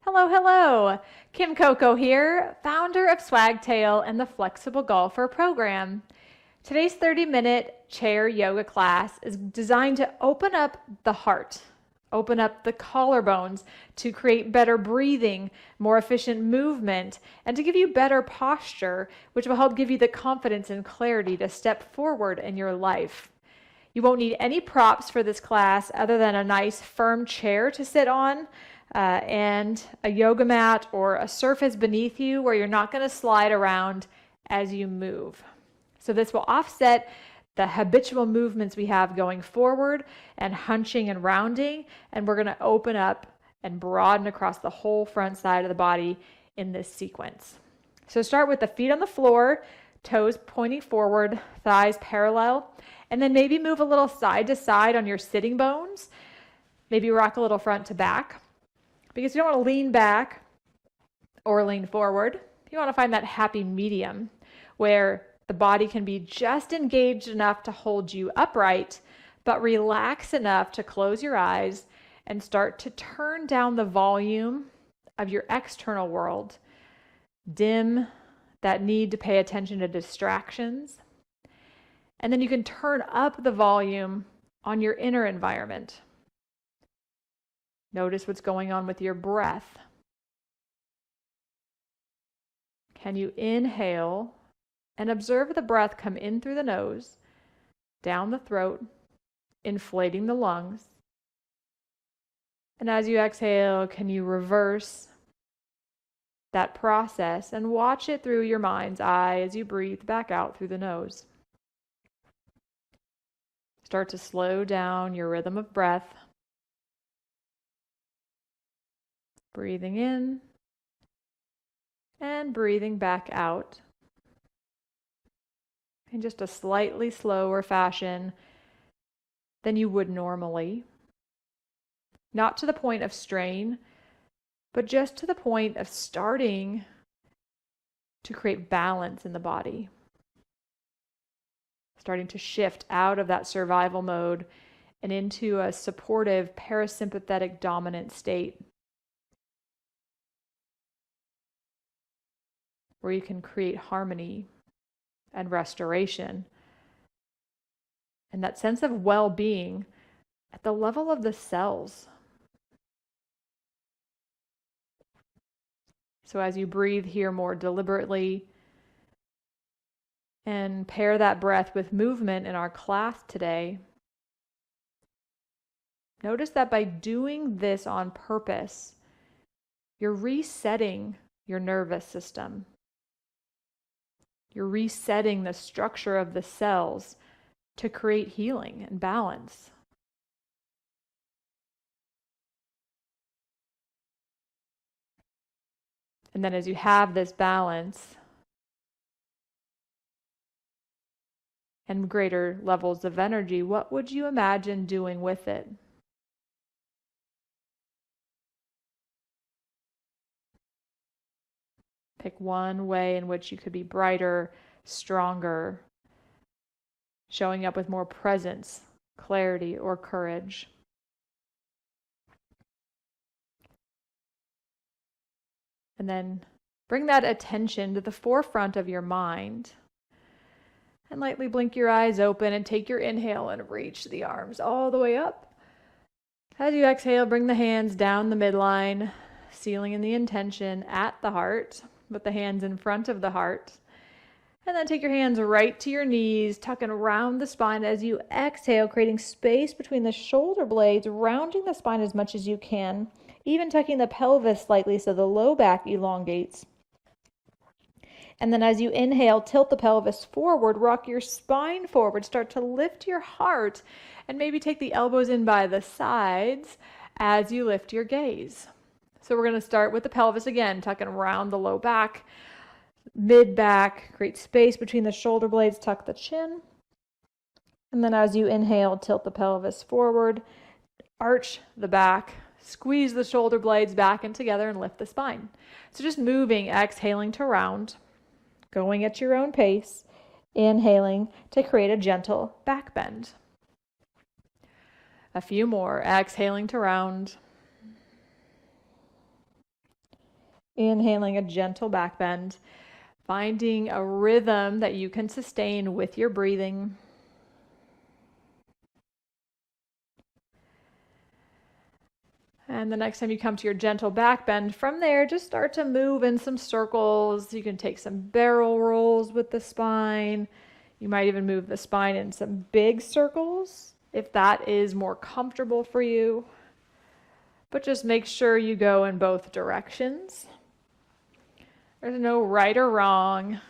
Hello, hello. Kim Coco here, founder of Swagtail and the Flexible Golfer program. Today's 30-minute chair yoga class is designed to open up the heart, open up the collarbones to create better breathing, more efficient movement, and to give you better posture, which will help give you the confidence and clarity to step forward in your life. You won't need any props for this class other than a nice firm chair to sit on, and a yoga mat or a surface beneath you where you're not going to slide around as you move. So this will offset the habitual movements we have going forward and hunching and rounding, and we're going to open up and broaden across the whole front side of the body in this sequence. So start with the feet on the floor, toes pointing forward, thighs parallel, and then maybe move a little side to side on your sitting bones. Maybe rock a little front to back, because you don't want to lean back or lean forward. You want to find that happy medium where the body can be just engaged enough to hold you upright, but relax enough to close your eyes and start to turn down the volume of your external world. Dim that need to pay attention to distractions. And then you can turn up the volume on your inner environment. Notice what's going on with your breath. Can you inhale and observe the breath come in through the nose, down the throat, inflating the lungs? And as you exhale, can you reverse that process and watch it through your mind's eye as you breathe back out through the nose? Start to slow down your rhythm of breath. Breathing in and breathing back out in just a slightly slower fashion than you would normally. Not to the point of strain, but just to the point of starting to create balance in the body. Starting to shift out of that survival mode and into a supportive parasympathetic dominant state, where you can create harmony and restoration and that sense of well-being at the level of the cells. So as you breathe here more deliberately and pair that breath with movement in our class today, notice that by doing this on purpose, you're resetting your nervous system. You're resetting the structure of the cells to create healing and balance. And then as you have this balance and greater levels of energy, what would you imagine doing with it? Pick one way in which you could be brighter, stronger, showing up with more presence, clarity, or courage. And then bring that attention to the forefront of your mind. And lightly blink your eyes open and take your inhale and reach the arms all the way up. As you exhale, bring the hands down the midline, sealing in the intention at the heart, with the hands in front of the heart. And then take your hands right to your knees, tucking around the spine as you exhale, creating space between the shoulder blades, rounding the spine as much as you can, even tucking the pelvis slightly so the low back elongates. And then as you inhale, tilt the pelvis forward, rock your spine forward, start to lift your heart, and maybe take the elbows in by the sides as you lift your gaze. So we're going to start with the pelvis again, tucking around the low back, mid back, create space between the shoulder blades, tuck the chin. And then as you inhale, tilt the pelvis forward, arch the back, squeeze the shoulder blades back and together and lift the spine. So just moving, exhaling to round, going at your own pace, inhaling to create a gentle back bend. A few more, exhaling to round. Inhaling a gentle back bend, finding a rhythm that you can sustain with your breathing. And the next time you come to your gentle back bend, from there, just start to move in some circles. You can take some barrel rolls with the spine. You might even move the spine in some big circles if that is more comfortable for you. But just make sure you go in both directions. There's no right or wrong.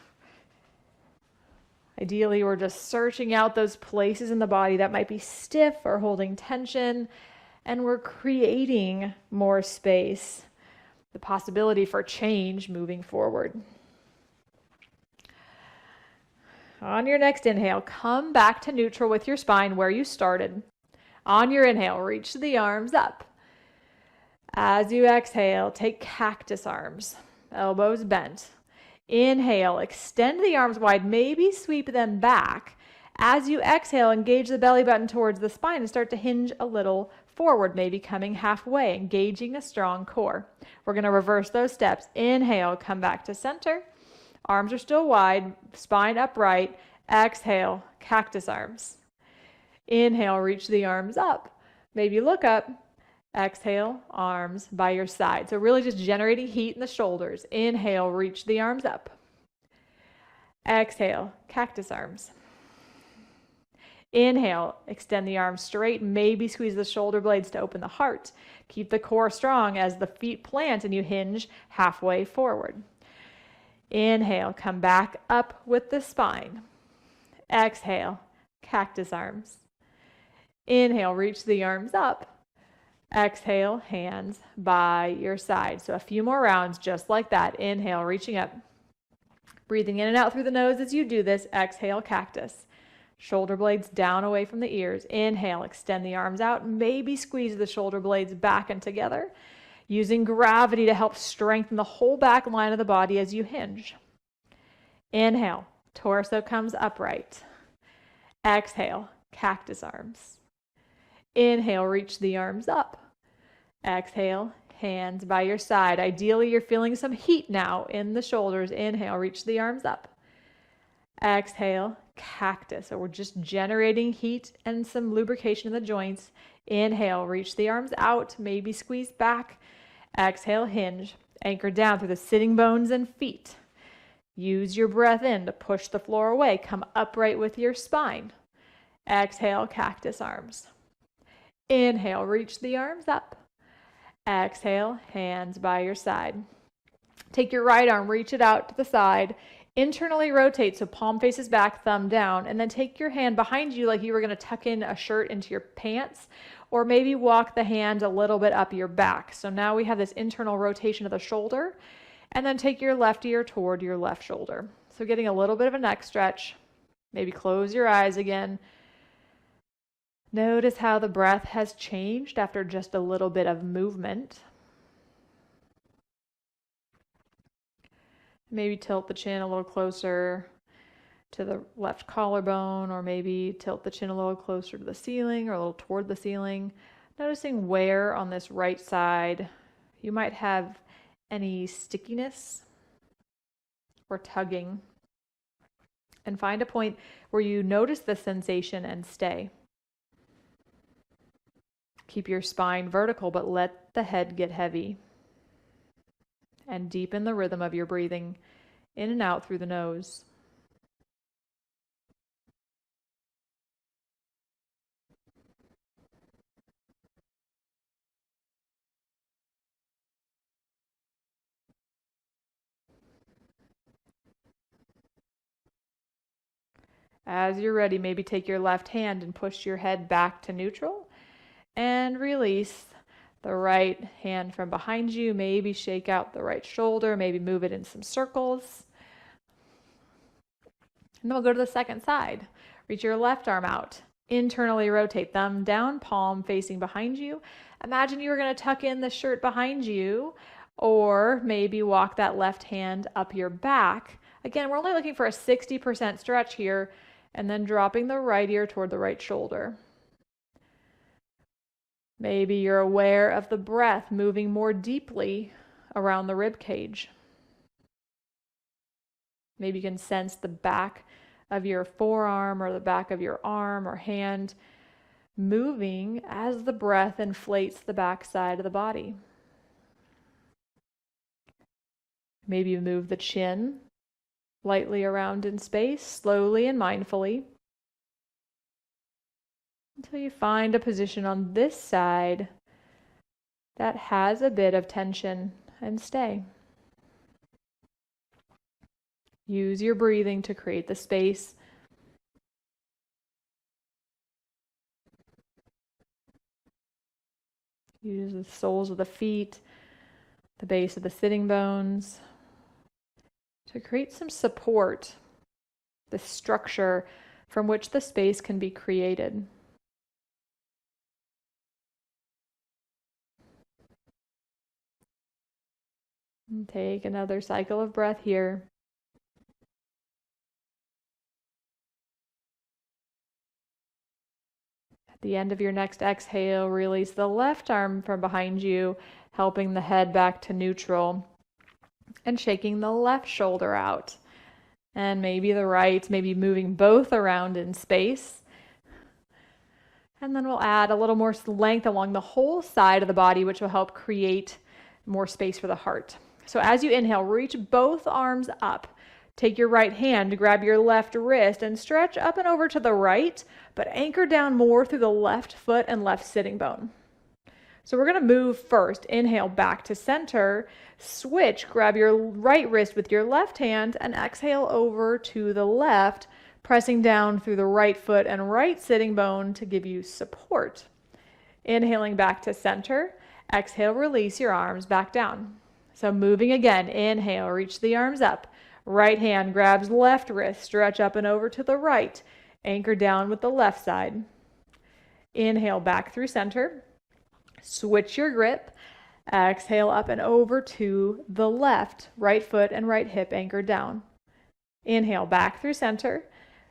Ideally, we're just searching out those places in the body that might be stiff or holding tension, and we're creating more space, the possibility for change moving forward. On your next inhale, come back to neutral with your spine where you started. On your inhale, reach the arms up. As you exhale, take cactus arms, elbows bent. Inhale, extend the arms wide, maybe sweep them back. As you exhale, engage the belly button towards the spine and start to hinge a little forward, maybe coming halfway, engaging a strong core. We're going to reverse those steps. Inhale, come back to center. Arms are still wide, spine upright. Exhale, cactus arms. Inhale, reach the arms up. Maybe look up. Exhale, arms by your side. So really just generating heat in the shoulders. Inhale, reach the arms up. Exhale, cactus arms. Inhale, extend the arms straight, maybe squeeze the shoulder blades to open the heart. Keep the core strong as the feet plant and you hinge halfway forward. Inhale, come back up with the spine. Exhale, cactus arms. Inhale, reach the arms up. Exhale, hands by your side. So a few more rounds just like that. Inhale, reaching up. Breathing in and out through the nose as you do this. Exhale, cactus. Shoulder blades down away from the ears. Inhale, extend the arms out. Maybe squeeze the shoulder blades back and together, using gravity to help strengthen the whole back line of the body as you hinge. Inhale, torso comes upright. Exhale, cactus arms. Inhale, reach the arms up. Exhale, hands by your side. Ideally, you're feeling some heat now in the shoulders. Inhale, reach the arms up. Exhale, cactus. So we're just generating heat and some lubrication in the joints. Inhale, reach the arms out, maybe squeeze back. Exhale, hinge. Anchor down through the sitting bones and feet. Use your breath in to push the floor away. Come upright with your spine. Exhale, cactus arms. Inhale, reach the arms up. Exhale, hands by your side. Take your right arm, reach it out to the side. Internally rotate so palm faces back, thumb down, and then take your hand behind you like you were going to tuck in a shirt into your pants, or maybe walk the hand a little bit up your back. So now we have this internal rotation of the shoulder, and then take your left ear toward your left shoulder. So getting a little bit of a neck stretch. Maybe close your eyes again. Notice how the breath has changed after just a little bit of movement. Maybe tilt the chin a little closer to the left collarbone, or maybe tilt the chin a little closer to the ceiling or a little toward the ceiling. Noticing where on this right side you might have any stickiness or tugging. And find a point where you notice the sensation and stay. Keep your spine vertical, but let the head get heavy. And deepen the rhythm of your breathing in and out through the nose. As you're ready, maybe take your left hand and push your head back to neutral and release the right hand from behind you. Maybe shake out the right shoulder, maybe move it in some circles. And then we'll go to the second side. Reach your left arm out. Internally rotate, thumb down, palm facing behind you. Imagine you were going to tuck in the shirt behind you, or maybe walk that left hand up your back. Again, we're only looking for a 60% stretch here, and then dropping the right ear toward the right shoulder. Maybe you're aware of the breath moving more deeply around the rib cage. Maybe you can sense the back of your forearm or the back of your arm or hand moving as the breath inflates the back side of the body. Maybe you move the chin lightly around in space, slowly and mindfully, until you find a position on this side that has a bit of tension, and stay. Use your breathing to create the space. Use the soles of the feet, the base of the sitting bones, to create some support, the structure from which the space can be created. And take another cycle of breath here. At the end of your next exhale, release the left arm from behind you, helping the head back to neutral, and shaking the left shoulder out. And maybe the right, maybe moving both around in space. And then we'll add a little more length along the whole side of the body, which will help create more space for the heart. So as you inhale, reach both arms up. Take your right hand to grab your left wrist and stretch up and over to the right, but anchor down more through the left foot and left sitting bone. So we're going to move first. Inhale back to center. Switch, grab your right wrist with your left hand and exhale over to the left, pressing down through the right foot and right sitting bone to give you support. Inhaling back to center. Exhale, release your arms back down. So moving again, inhale, reach the arms up. Right hand grabs left wrist, stretch up and over to the right. Anchor down with the left side. Inhale back through center. Switch your grip. Exhale up and over to the left, right foot and right hip anchored down. Inhale back through center.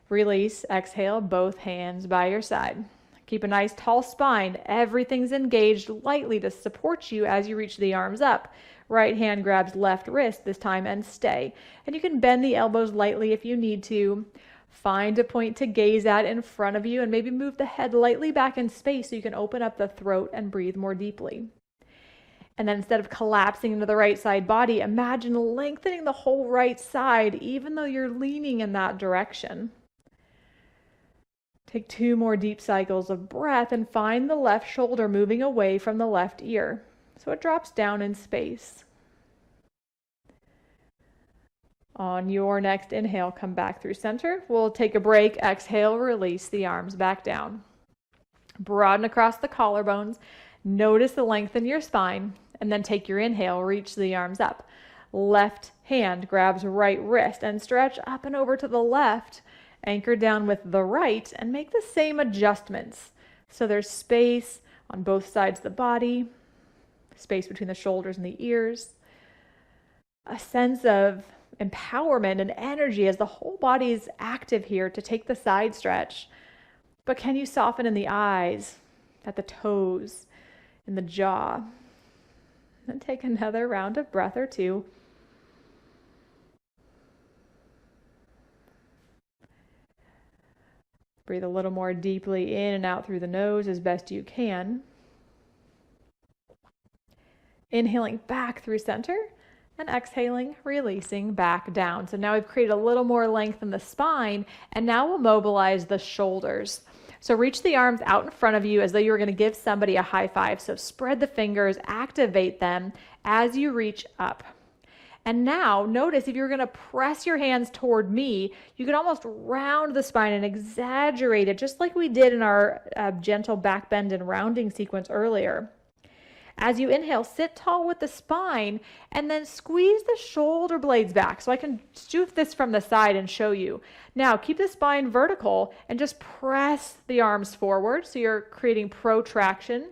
Release, exhale, both hands by your side. Keep a nice tall spine. Everything's engaged lightly to support you as you reach the arms up. Right hand grabs left wrist this time and stay. And you can bend the elbows lightly if you need to. Find a point to gaze at in front of you and maybe move the head lightly back in space so you can open up the throat and breathe more deeply. And then instead of collapsing into the right side body, imagine lengthening the whole right side even though you're leaning in that direction. Take 2 more deep cycles of breath and find the left shoulder moving away from the left ear, so it drops down in space. On your next inhale, come back through center. We'll take a break, exhale, release the arms back down. Broaden across the collarbones, notice the length in your spine, and then take your inhale, reach the arms up. Left hand grabs right wrist and stretch up and over to the left. Anchor down with the right and make the same adjustments. So there's space on both sides of the body, space between the shoulders and the ears, a sense of empowerment and energy as the whole body is active here to take the side stretch. But can you soften in the eyes, at the toes, in the jaw? And take another round of breath or 2. Breathe a little more deeply in and out through the nose as best you can. Inhaling back through center and exhaling, releasing back down. So now we've created a little more length in the spine, and now we'll mobilize the shoulders. So reach the arms out in front of you as though you were going to give somebody a high five. So spread the fingers, activate them as you reach up. And now notice if you're going to press your hands toward me, you can almost round the spine and exaggerate it, just like we did in our gentle back bend and rounding sequence earlier. As you inhale, sit tall with the spine and then squeeze the shoulder blades back. So I can do this from the side and show you. Now keep the spine vertical and just press the arms forward so you're creating protraction.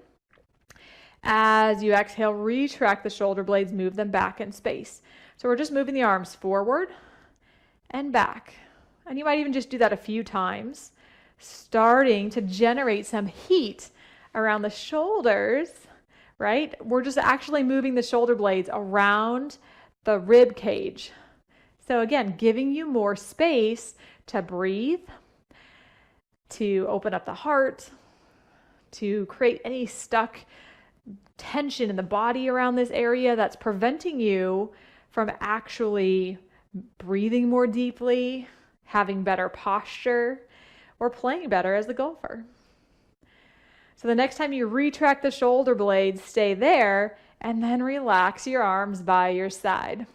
As you exhale, retract the shoulder blades, move them back in space. So we're just moving the arms forward and back. And you might even just do that a few times, starting to generate some heat around the shoulders, right? We're just actually moving the shoulder blades around the rib cage. So again, giving you more space to breathe, to open up the heart, to create any stuck tension in the body around this area that's preventing you from actually breathing more deeply, having better posture, or playing better as the golfer. So the next time you retract the shoulder blades, stay there and then relax your arms by your side.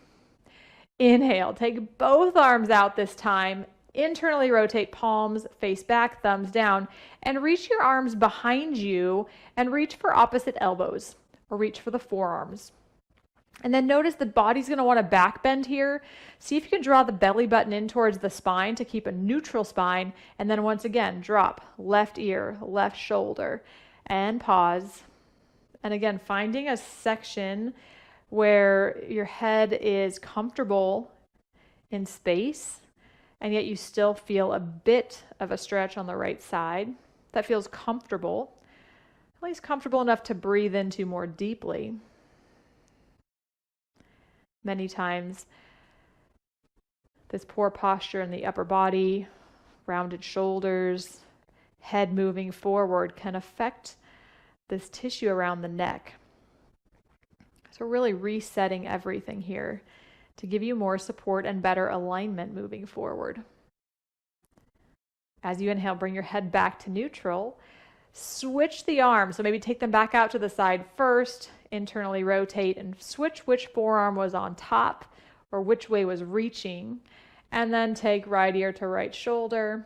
Inhale, take both arms out this time. Internally rotate palms, face back, thumbs down, and reach your arms behind you and reach for opposite elbows or reach for the forearms. And then notice the body's going to want to back bend here. See if you can draw the belly button in towards the spine to keep a neutral spine. And then once again, drop left ear, left shoulder, and pause. And again, finding a section where your head is comfortable in space, and yet you still feel a bit of a stretch on the right side. That feels comfortable, at least comfortable enough to breathe into more deeply. Many times, this poor posture in the upper body, rounded shoulders, head moving forward can affect this tissue around the neck. So really resetting everything here to give you more support and better alignment moving forward. As you inhale, bring your head back to neutral. Switch the arms, so maybe take them back out to the side first, internally rotate and switch which forearm was on top or which way was reaching, and then take right ear to right shoulder.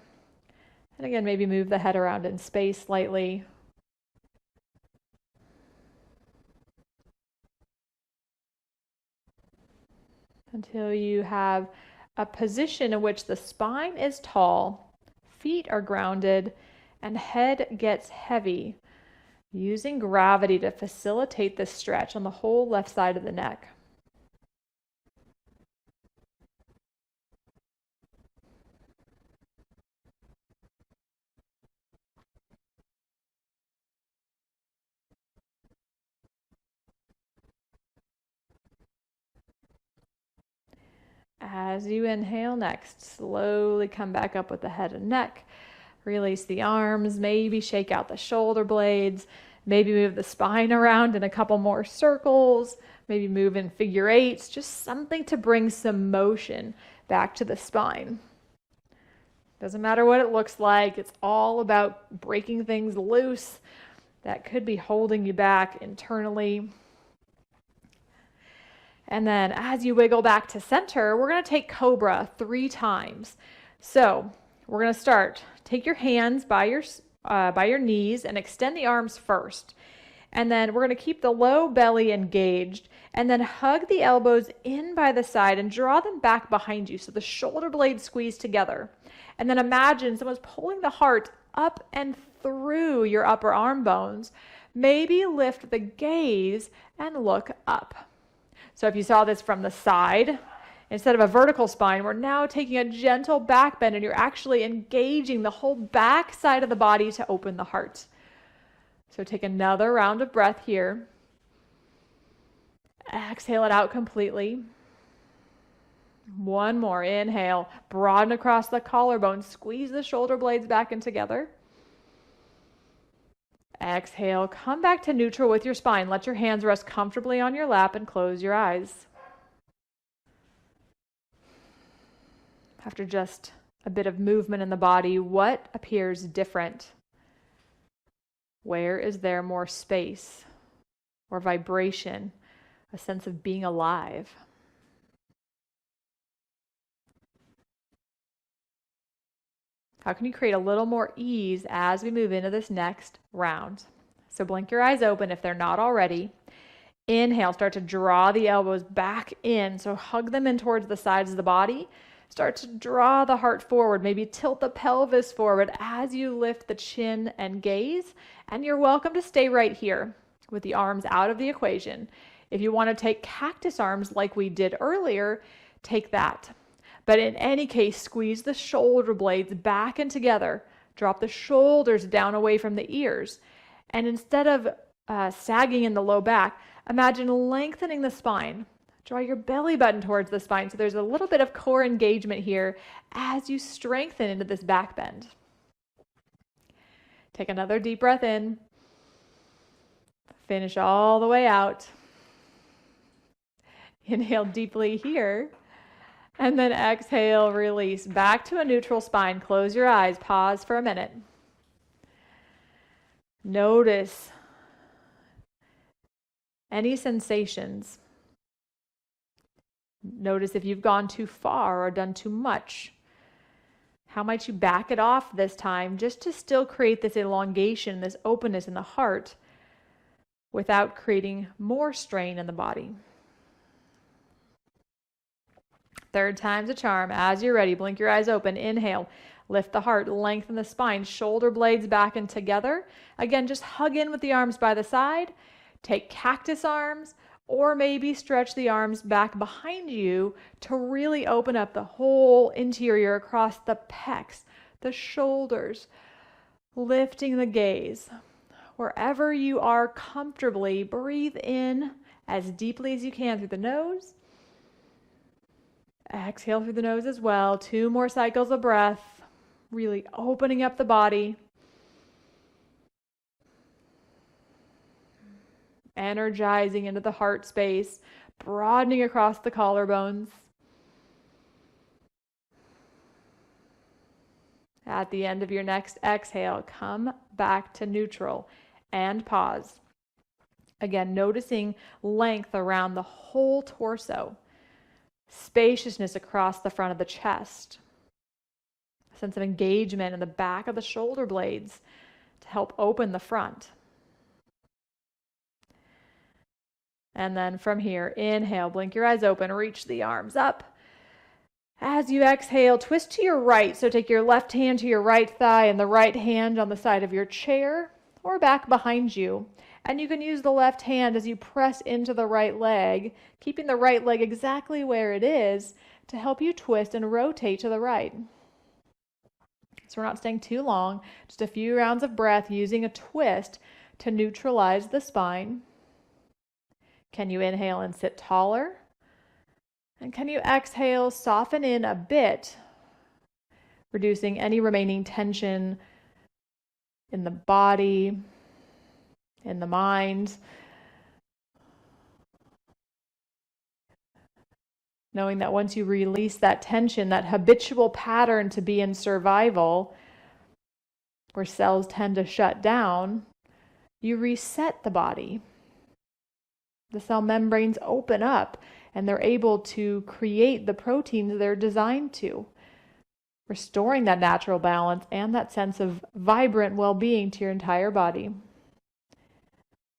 And again, maybe move the head around in space slightly. Until you have a position in which the spine is tall, feet are grounded, and head gets heavy, using gravity to facilitate this stretch on the whole left side of the neck. As you inhale next, slowly come back up with the head and neck. Release the arms, maybe shake out the shoulder blades, maybe move the spine around in a couple more circles, maybe move in figure eights, just something to bring some motion back to the spine. Doesn't matter what it looks like, it's all about breaking things loose that could be holding you back internally. And then as you wiggle back to center, we're going to take cobra 3 times. So we're going to start. Take your hands by your knees and extend the arms first. And then we're going to keep the low belly engaged and then hug the elbows in by the side and draw them back behind you so the shoulder blades squeeze together. And then imagine someone's pulling the heart up and through your upper arm bones. Maybe lift the gaze and look up. So if you saw this from the side, instead of a vertical spine, we're now taking a gentle back bend and you're actually engaging the whole back side of the body to open the heart. So take another round of breath here. Exhale it out completely. One more. Inhale, broaden across the collarbone, squeeze the shoulder blades back in together. Exhale, come back to neutral with your spine. Let your hands rest comfortably on your lap and close your eyes. After just a bit of movement in the body, what appears different? Where is there more space or vibration, a sense of being alive? How can you create a little more ease as we move into this next round? So blink your eyes open if they're not already. Inhale, start to draw the elbows back in. So hug them in towards the sides of the body. Start to draw the heart forward. Maybe tilt the pelvis forward as you lift the chin and gaze. And you're welcome to stay right here with the arms out of the equation. If you want to take cactus arms like we did earlier, take that. But in any case, squeeze the shoulder blades back and together. Drop the shoulders down away from the ears. And instead of sagging in the low back, imagine lengthening the spine. Draw your belly button towards the spine so there's a little bit of core engagement here as you strengthen into this back bend. Take another deep breath in. Finish all the way out. Inhale deeply here. And then exhale, release back to a neutral spine. Close your eyes. Pause for a minute. Notice any sensations. Notice if you've gone too far or done too much. How might you back it off this time just to still create this elongation, this openness in the heart without creating more strain in the body? Third time's a charm. As you're ready, blink your eyes open. Inhale, lift the heart, lengthen the spine, shoulder blades back and together. Again, just hug in with the arms by the side. Take cactus arms, or maybe stretch the arms back behind you to really open up the whole interior across the pecs, the shoulders, lifting the gaze. Wherever you are comfortably, breathe in as deeply as you can through the nose. Exhale through the nose as well. 2 more cycles of breath, really opening up the body. Energizing into the heart space, broadening across the collarbones. At the end of your next exhale, come back to neutral and pause. Again, noticing length around the whole torso, spaciousness across the front of the chest, a sense of engagement in the back of the shoulder blades to help open the front. And then from here, inhale, blink your eyes open, reach the arms up. As you exhale, twist to your right. So take your left hand to your right thigh and the right hand on the side of your chair or back behind you. And you can use the left hand as you press into the right leg, keeping the right leg exactly where it is to help you twist and rotate to the right. So we're not staying too long, just a few rounds of breath using a twist to neutralize the spine. Can you inhale and sit taller? And can you exhale, soften in a bit, reducing any remaining tension in the body, in the mind, knowing that once you release that tension, that habitual pattern to be in survival, where cells tend to shut down, you reset the body. The cell membranes open up and they're able to create the proteins they're designed to, restoring that natural balance and that sense of vibrant well-being to your entire body.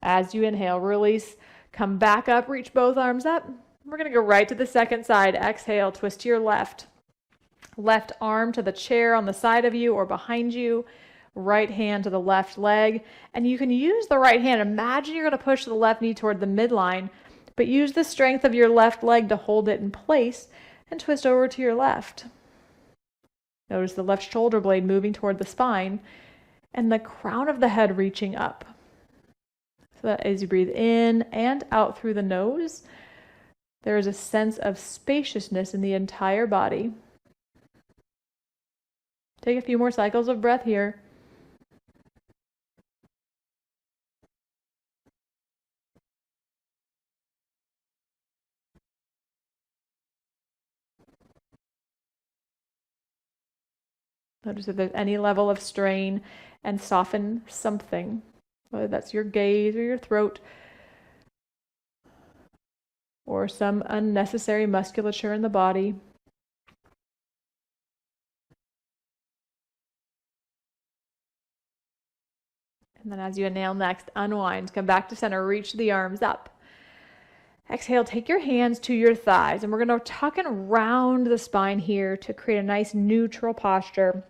As you inhale, release, come back up, reach both arms up. We're going to go right to the second side. Exhale, twist to your left. Left arm to the chair on the side of you or behind you. Right hand to the left leg. And you can use the right hand. Imagine you're going to push the left knee toward the midline, but use the strength of your left leg to hold it in place and twist over to your left. Notice the left shoulder blade moving toward the spine and the crown of the head reaching up. So that as you breathe in and out through the nose, there is a sense of spaciousness in the entire body. Take a few more cycles of breath here. Notice if there's any level of strain and soften something, whether that's your gaze or your throat or some unnecessary musculature in the body. And then as you inhale next, unwind, come back to center, reach the arms up. Exhale, take your hands to your thighs, and we're going to tuck and round the spine here to create a nice neutral posture,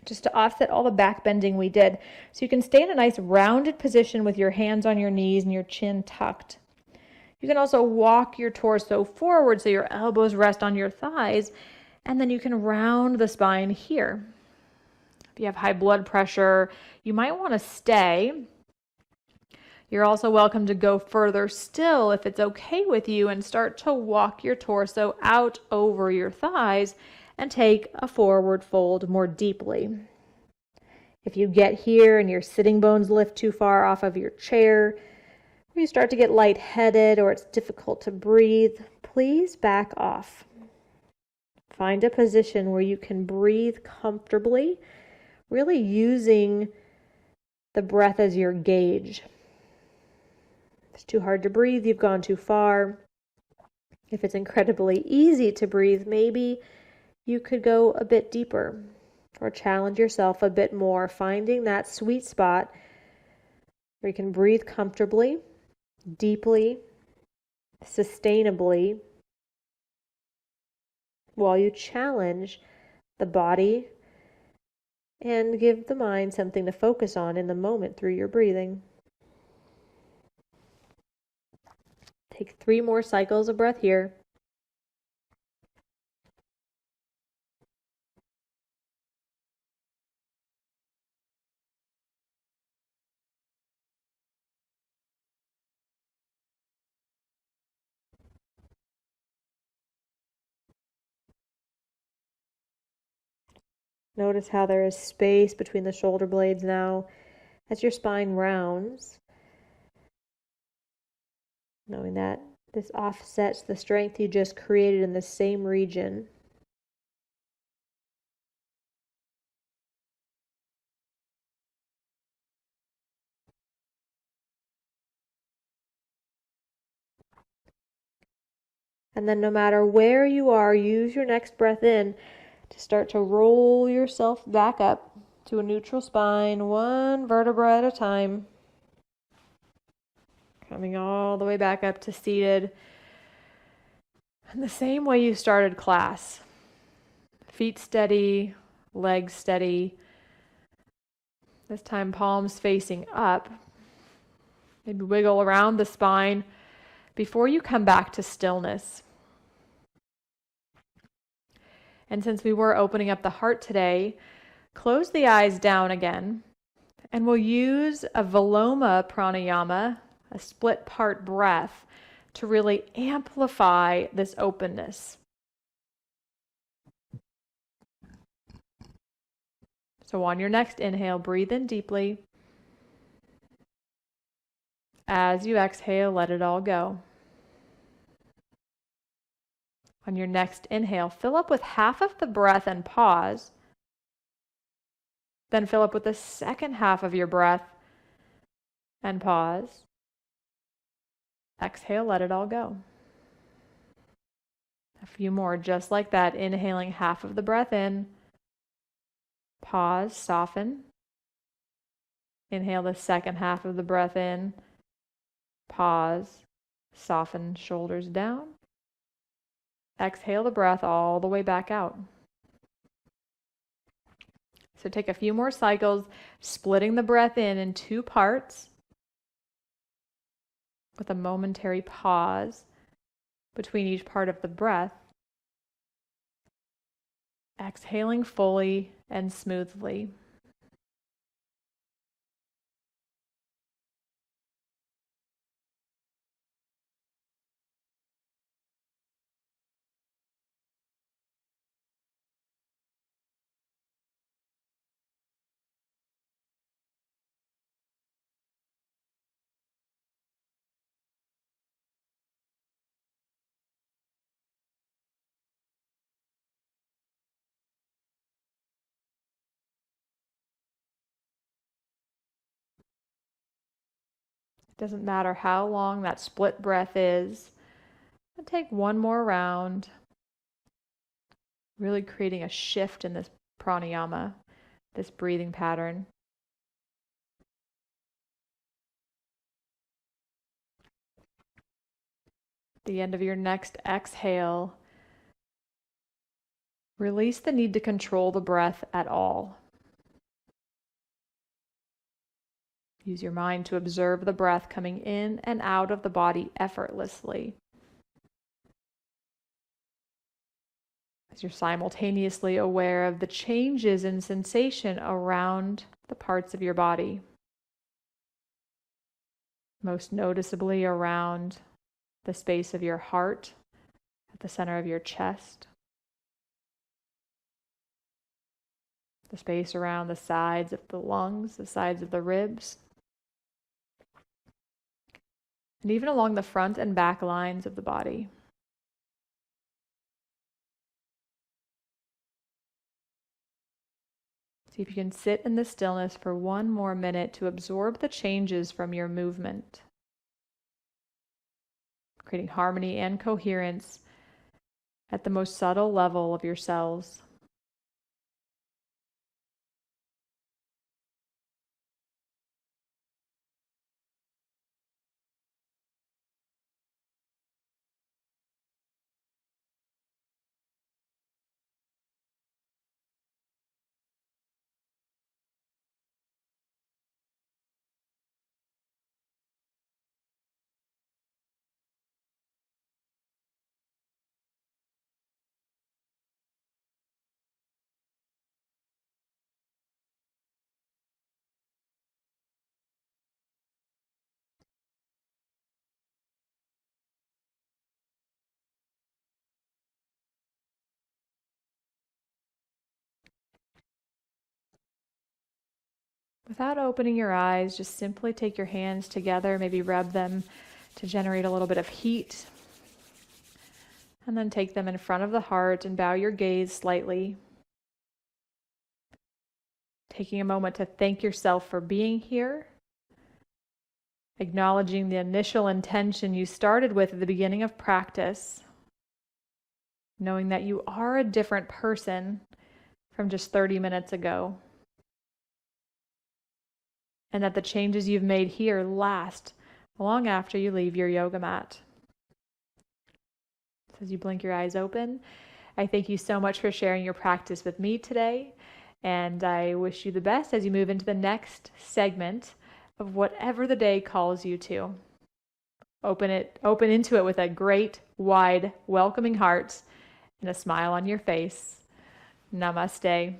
just to offset all the back bending we did. So you can stay in a nice rounded position with your hands on your knees and your chin tucked. You can also walk your torso forward so your elbows rest on your thighs, and then you can round the spine here. If you have high blood pressure, you might want to stay. You're also welcome to go further still if it's okay with you and start to walk your torso out over your thighs and take a forward fold more deeply. If you get here and your sitting bones lift too far off of your chair, or you start to get lightheaded or it's difficult to breathe, please back off. Find a position where you can breathe comfortably, really using the breath as your gauge. If it's too hard to breathe, you've gone too far. If it's incredibly easy to breathe, maybe you could go a bit deeper or challenge yourself a bit more, finding that sweet spot where you can breathe comfortably, deeply, sustainably, while you challenge the body and give the mind something to focus on in the moment through your breathing. Take 3 more cycles of breath here. Notice how there is space between the shoulder blades now as your spine rounds, knowing that this offsets the strength you just created in the same region. And then no matter where you are, use your next breath in to start to roll yourself back up to a neutral spine, 1 vertebra at a time. Coming all the way back up to seated. And the same way you started class. Feet steady, legs steady. This time palms facing up. Maybe wiggle around the spine before you come back to stillness. And since we were opening up the heart today, close the eyes down again, and we'll use a Viloma pranayama, a split part breath, to really amplify this openness. So on your next inhale, breathe in deeply. As you exhale, let it all go. On your next inhale, fill up with half of the breath and pause. Then fill up with the second half of your breath and pause. Exhale, let it all go. A few more just like that, inhaling half of the breath in. Pause, soften. Inhale the second half of the breath in. Pause, soften, shoulders down. Exhale the breath all the way back out. So take a few more cycles, splitting the breath in 2 parts with a momentary pause between each part of the breath. Exhaling fully and smoothly. Doesn't matter how long that split breath is. And take 1 more round, really creating a shift in this pranayama, this breathing pattern. At the end of your next exhale, release the need to control the breath at all. Use your mind to observe the breath coming in and out of the body effortlessly. As you're simultaneously aware of the changes in sensation around the parts of your body. most noticeably around the space of your heart, at the center of your chest, the space around the sides of the lungs, the sides of the ribs, and even along the front and back lines of the body. See if you can sit in the stillness for one more minute to absorb the changes from your movement, creating harmony and coherence at the most subtle level of your cells. Without opening your eyes, just simply take your hands together, maybe rub them to generate a little bit of heat. And then take them in front of the heart and bow your gaze slightly. Taking a moment to thank yourself for being here. Acknowledging the initial intention you started with at the beginning of practice. Knowing that you are a different person from just 30 minutes ago. And that the changes you've made here last long after you leave your yoga mat. So as you blink your eyes open, I thank you so much for sharing your practice with me today, and I wish you the best as you move into the next segment of whatever the day calls you to. Open into it with a great, wide, welcoming heart and a smile on your face. Namaste.